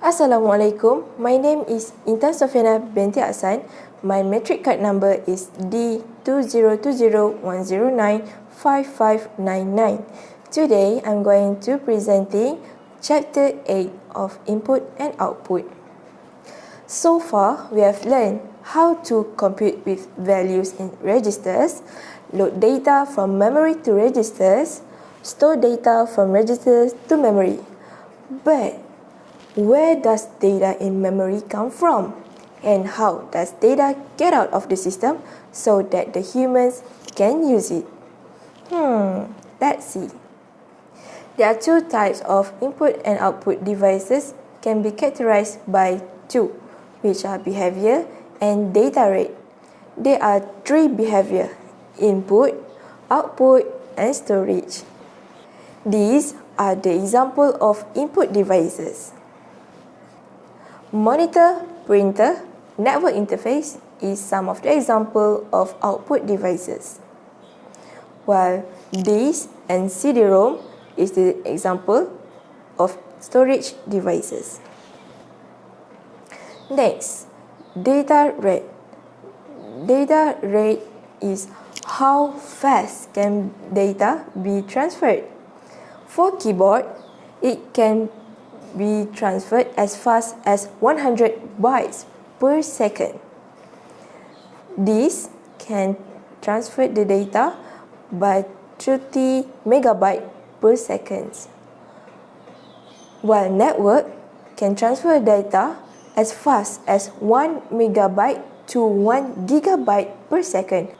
Assalamualaikum. My name is Intan Sofiana binti Ahsan. My metric card number is D2020109559. Today, I'm going to presenting Chapter 8 of Input and Output. So far, we have learned how to compute with values in registers, load data from memory to registers, store data from registers to memory. But where does data in memory come from? And how does data get out of the system so that the humans can use it? Let's see. There are two types of input and output devices can be categorized by two, which are behavior and data rate. There are three behavior: input, output, and storage. These are the example of input devices. Monitor, printer, network interface is some of the example of output devices. While disk and CD-ROM is the example of storage devices. Next, data rate. Data rate is how fast can data be transferred. For keyboard, it can be transferred as fast as 100 bytes per second. This can transfer the data by 30 megabytes per second. While network can transfer data as fast as 1 megabyte to 1 gigabyte per second.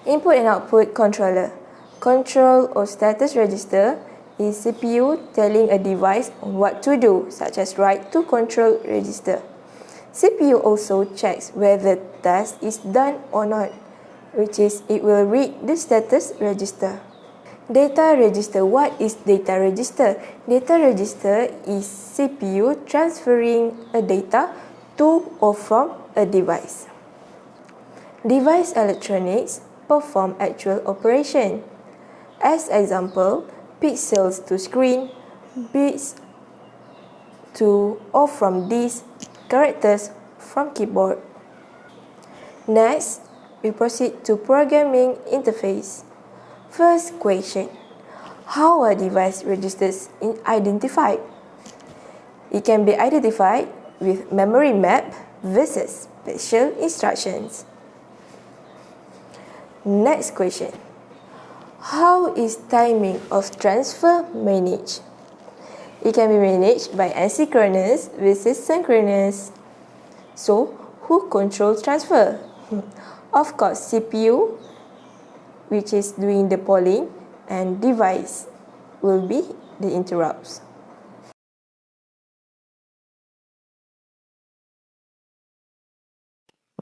Input and output controller. Control or status register is CPU telling a device what to do, such as write to control register. CPU also checks whether task is done or not, which is it will read the status register. Data register. What is data register? Data register is CPU transferring a data to or from a device. Device electronics perform actual operation. As example, pixels to screen, bits to or from disk, characters from keyboard. Next, we proceed to programming interface. First question: how are device registers identified? It can be identified with memory map versus special instructions. Next question: how is timing of transfer managed? It can be managed by asynchronous versus synchronous. So, who controls transfer? Of course, CPU, which is doing the polling, and device will be the interrupts.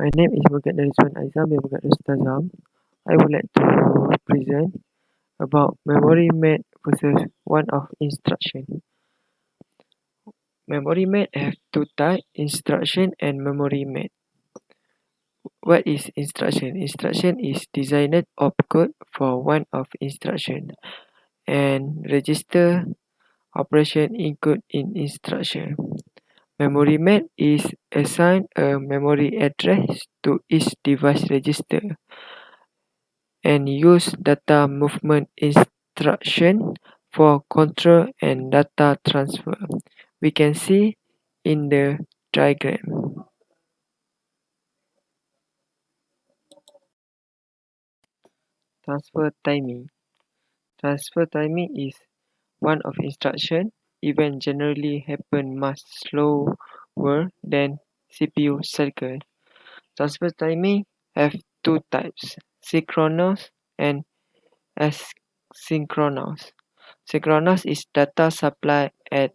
My name is Muhammad Rizwan Aizam bin Muhammad Ustazam. I would like to present about memory map versus one of instruction. Memory map have two types, instruction and memory map. What is instruction? Instruction is designed opcode for one of instruction and register operation include in instruction. Memory map is assign a memory address to each device register and use data movement instruction for control and data transfer. We can see in the diagram. Transfer timing. Transfer timing is one of instruction. Event generally happen much slower than CPU cycle. Transfer timing have two types, synchronous and asynchronous. Synchronous is data supply at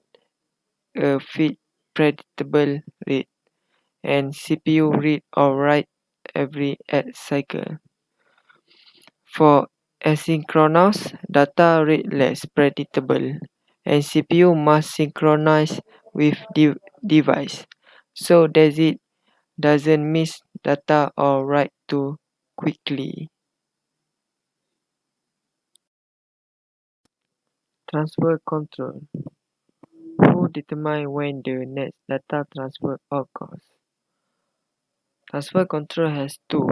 a predictable rate, and CPU read or write every 8 cycle. For asynchronous, data rate less predictable, and CPU must synchronize with device, so that it doesn't miss data or write too quickly. Transfer control. Who determine when the next data transfer occurs. Transfer control has two.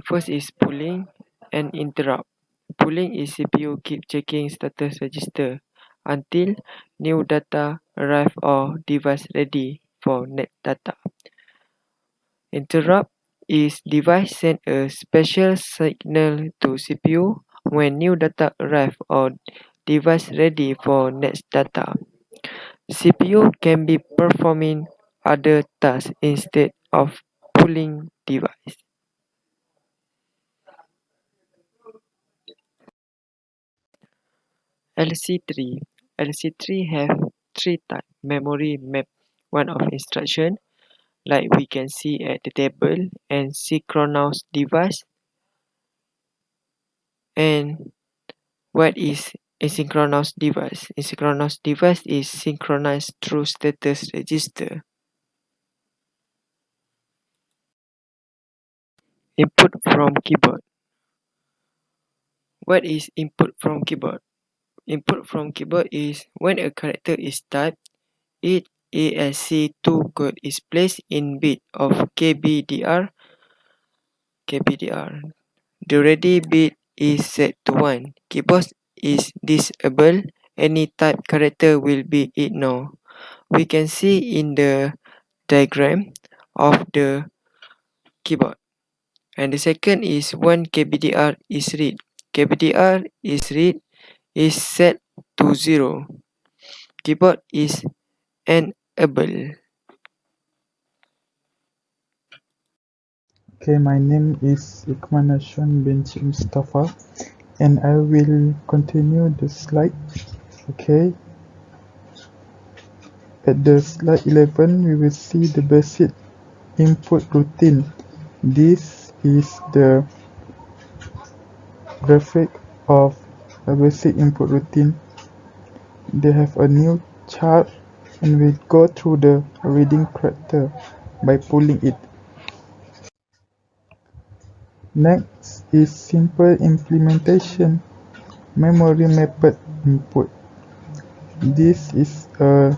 First is pooling and interrupt. Pooling is CPU keep checking status register until new data arrive or device ready for next data. Interrupt is device send a special signal to CPU when new data arrive or device ready for next data. CPU can be performing other tasks instead of pulling device. LC3. LC3 have three types. Memory map one of instruction, like we can see at the table, and synchronous device. And what is asynchronous device? Asynchronous device is synchronized through status register. Input from keyboard. What is input from keyboard? Input from keyboard is when a character is typed, its ASC2 code is placed in bit of KBDR. The ready bit is set to 1. Keyboard is disabled. Any type character will be ignored. We can see in the diagram of the keyboard. And the second is when KBDR is read. KBDR is read is set to 0. Keyboard is enabled. Okay, my name is Ikman Ashwan binti Mustafa, and I will continue the slide. Okay, at the slide 11, we will see the basic input routine. This is the graphic of a basic input routine. They have a new chart, and we go through the reading character by pulling it. Next is simple implementation, memory mapped input. This is a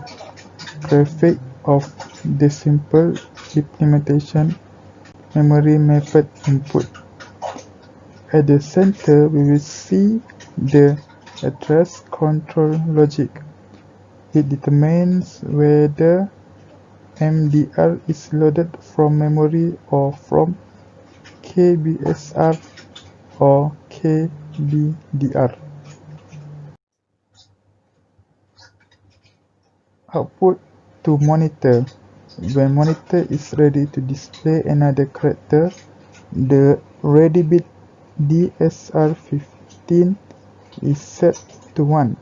graphic of the simple implementation, memory mapped input. At the center, we will see the address control logic. It determines whether MDR is loaded from memory or from KBSR or KBDR. Output to monitor. When monitor is ready to display another character, the ready bit DSR15 is set to 1.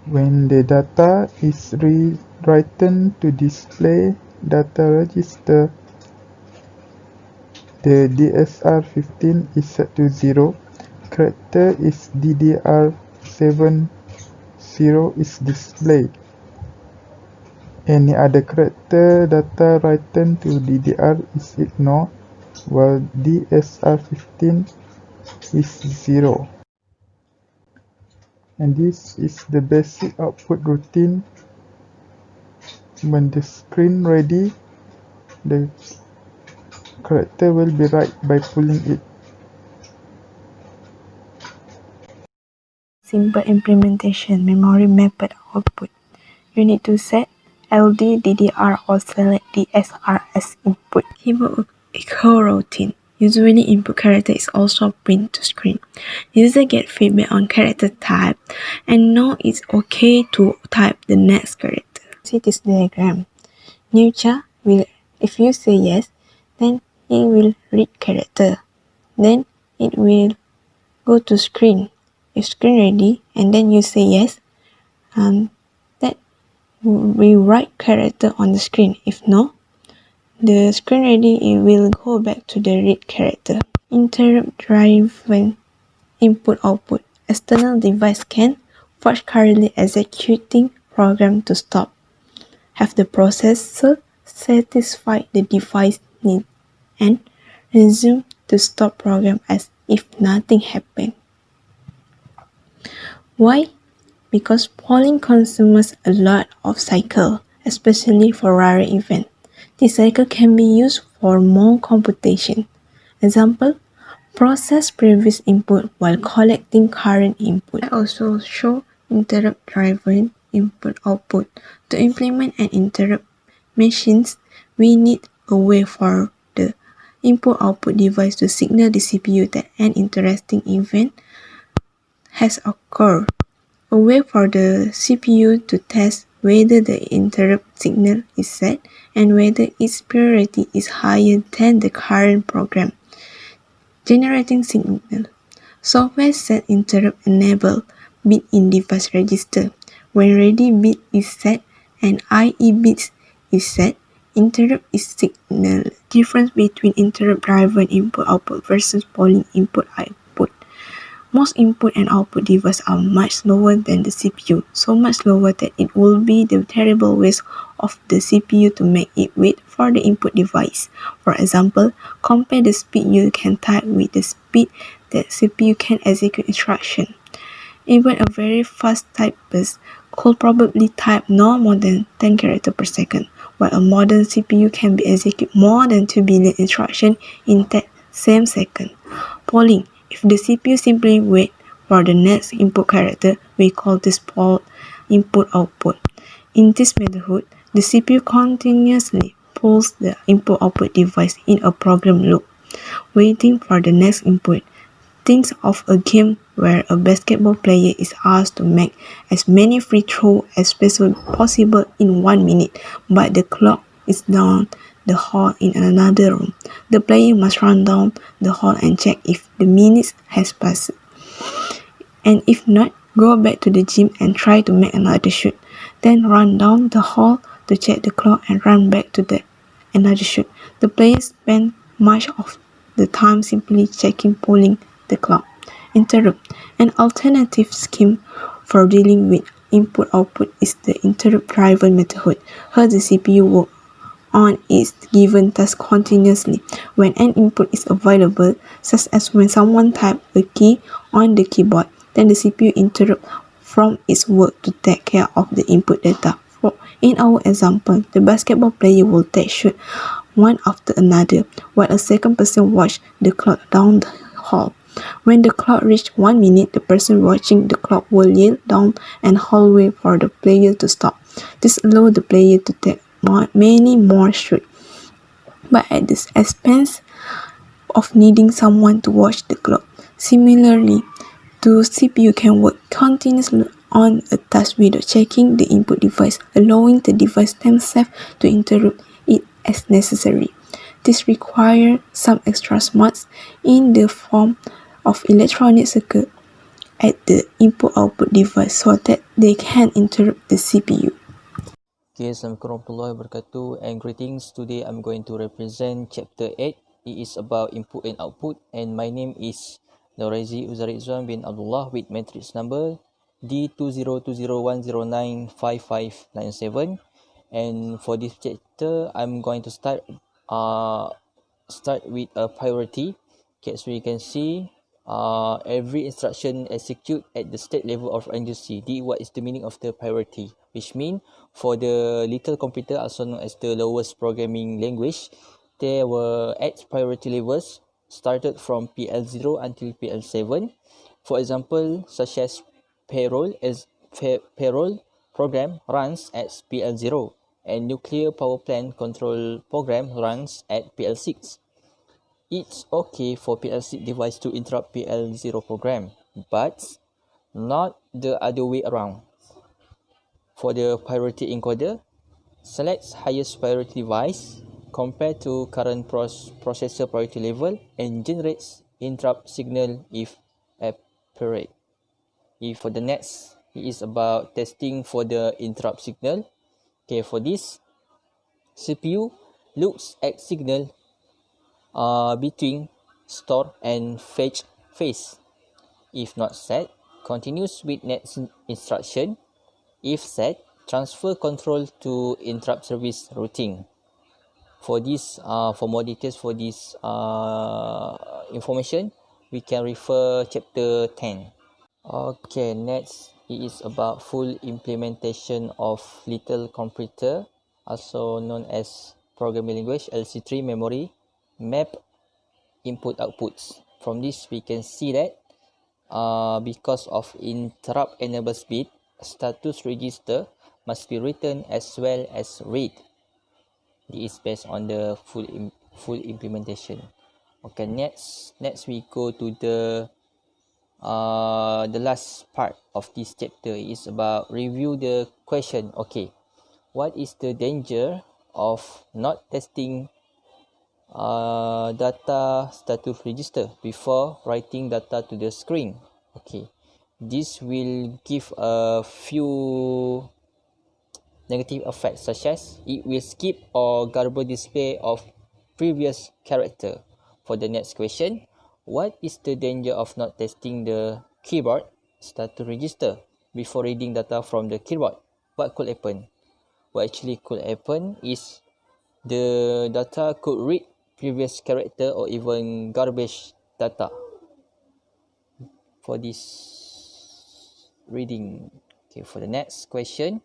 When the data is rewritten to display data register, the DSR15 is set to 0. Character is DDR70 is displayed. Any other character data written to DDR is ignored, while DSR15 is 0. And this is the basic output routine. When the screen ready, the character will be write by pulling it. Simple implementation, memory mapped output. You need to set LD, DDR or select DSR as input. Keyboard echo routine. Usually input character is also print to screen. User get feedback on character type and know it's okay to type the next character. See this diagram. New char will, if you say yes, then it will read character. Then it will go to screen. If screen ready and then you say yes, that we write character on the screen. If no, the screen ready, it will go back to the read character. Interrupt driven input output. External device can force currently executing program to stop. Have the processor satisfy the device need and resume to stop program as if nothing happened. Why? because polling consumes a lot of cycle, especially for rare events. This cycle can be used for more computation. Example, process previous input while collecting current input. I also show interrupt-driven input-output. To implement an interrupt machines, we need a way for the input-output device to signal the CPU that an interesting event has occurred. A way for the CPU to test whether the interrupt signal is set and whether its priority is higher than the current program. Generating signal. Software set interrupt enable bit in device register. When ready bit is set and IE bits is set, interrupt is signaled. Difference between interrupt driven input output versus polling input output. Most input and output devices are much slower than the CPU, so much slower that it will be the terrible waste of the CPU to make it wait for the input device. For example, compare the speed you can type with the speed that CPU can execute instruction. Even a very fast typist could probably type no more than 10 characters per second, while a modern CPU can be execute more than 2 billion instructions in that same second. Polling. If the CPU simply wait for the next input character, we call this poll input-output. In this method, the CPU continuously pulls the input-output device in a program loop, waiting for the next input. Think of a game where a basketball player is asked to make as many free throws as possible in 1 minute, but the clock is down the hall in another room. The player must run down the hall and check if the minutes has passed. And if not, go back to the gym and try to make another shoot. Then run down the hall to check the clock and run back to another shoot. The player spend much of the time simply checking polling the clock. Interrupt. An alternative scheme for dealing with input-output is the interrupt-driven method. Here the CPU works on its given task continuously when an input is available, such as when someone types a key on the keyboard, then the CPU interrupts from its work to take care of the input data. In our example, the basketball player will take shots one after another, while a second person watches the clock down the hall. When the clock reaches 1 minute, the person watching the clock will yell down and hallway for the player to stop. This allows the player to take many more shots, but at the expense of needing someone to watch the clock. Similarly, the CPU can work continuously on a task without checking the input device, allowing the device themselves to interrupt it as necessary. This requires some extra smarts in the form of electronic circuit at the input-output device so that they can interrupt the CPU. Okay, Assalamualaikum warahmatullahi wabarakatuh and greetings. Today I'm going to represent chapter 8. It is about input and output and my name is Norazi Uzarizwan bin Abdullah with matrix number D202010955597. And for this chapter, I'm going to start with a priority. Okay, so you can see every instruction execute at the state level of urgency. What is the meaning of the priority? Which means for the little computer, also known as the lowest programming language, there were 8 priority levels started from PL0 until PL7. For example, such as payroll program runs at PL0 and nuclear power plant control program runs at PL6. It's okay for PL6 device to interrupt PL0 program, but not the other way around. For the priority encoder, selects highest priority device compared to current processor priority level and generates interrupt signal if appropriate. For the next, it is about testing for the interrupt signal. Okay, for this, CPU looks at signal between store and fetch phase. If not set, continues with next instruction. If set, transfer control to interrupt service routing. For this, for more details for this information, we can refer chapter 10. Okay, next it is about full implementation of little computer, also known as programming language, LC3 memory, map, input outputs. From this, we can see that because of interrupt enables bit, status register must be written as well as read. This is based on the full implementation. Okay, next we go to the last part of this chapter is about review the question. Okay, what is the danger of not testing data status register before writing data to the screen? Okay, this will give a few negative effects, such as it will skip or garble display of previous character. For the next question, what is the danger of not testing the keyboard status register before reading data from the keyboard? What could happen? What actually could happen is the data could read previous character or even garbage data for this reading. Okay, for the next question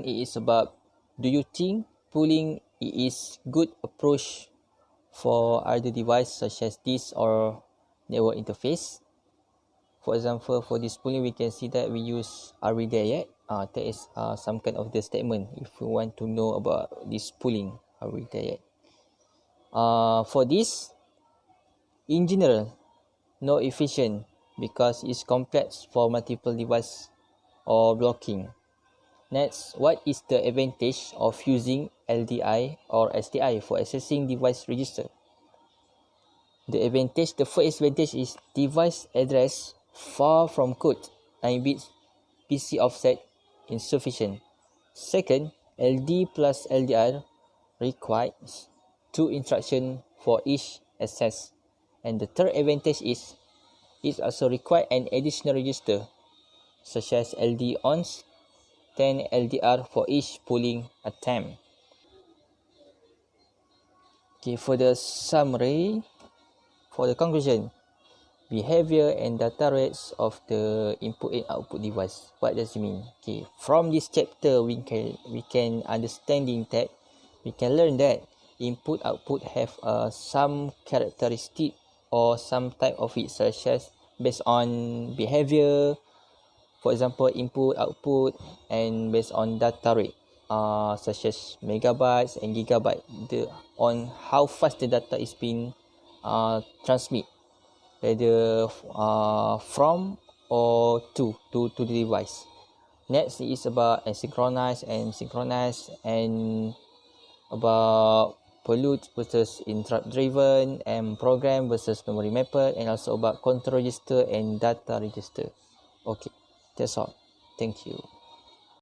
is about, do you think pooling is good approach for other device such as this or network interface? For example, for this pooling, we can see that we use "Are we there yet?" That is some kind of the statement if you want to know about this pooling. Are we there yet? For this, in general, no efficient because it's complex for multiple device or blocking. Next, what is the advantage of using LDI or STI for accessing device register? The first advantage is device address far from code, 9 bits PC offset insufficient. Second, LD plus LDR requires 2 instructions for each access. And the third advantage is it also requires an additional register such as LD ons, 10 LDR for each pooling attempt. Okay, for the summary, for the conclusion, behavior and data rates of the input and output device. What does it mean? Okay, from this chapter, we can understanding that we can learn that input output have some characteristic or some type of it, such as based on behavior. For example, input, output, and based on data rate, such as megabytes and gigabyte, on how fast the data is being transmit, whether from or to the device. Next is about asynchronous and synchronous, and about pollute versus interrupt driven, and program versus memory mapper, and also about control register and data register. Okay, that's all. Thank you.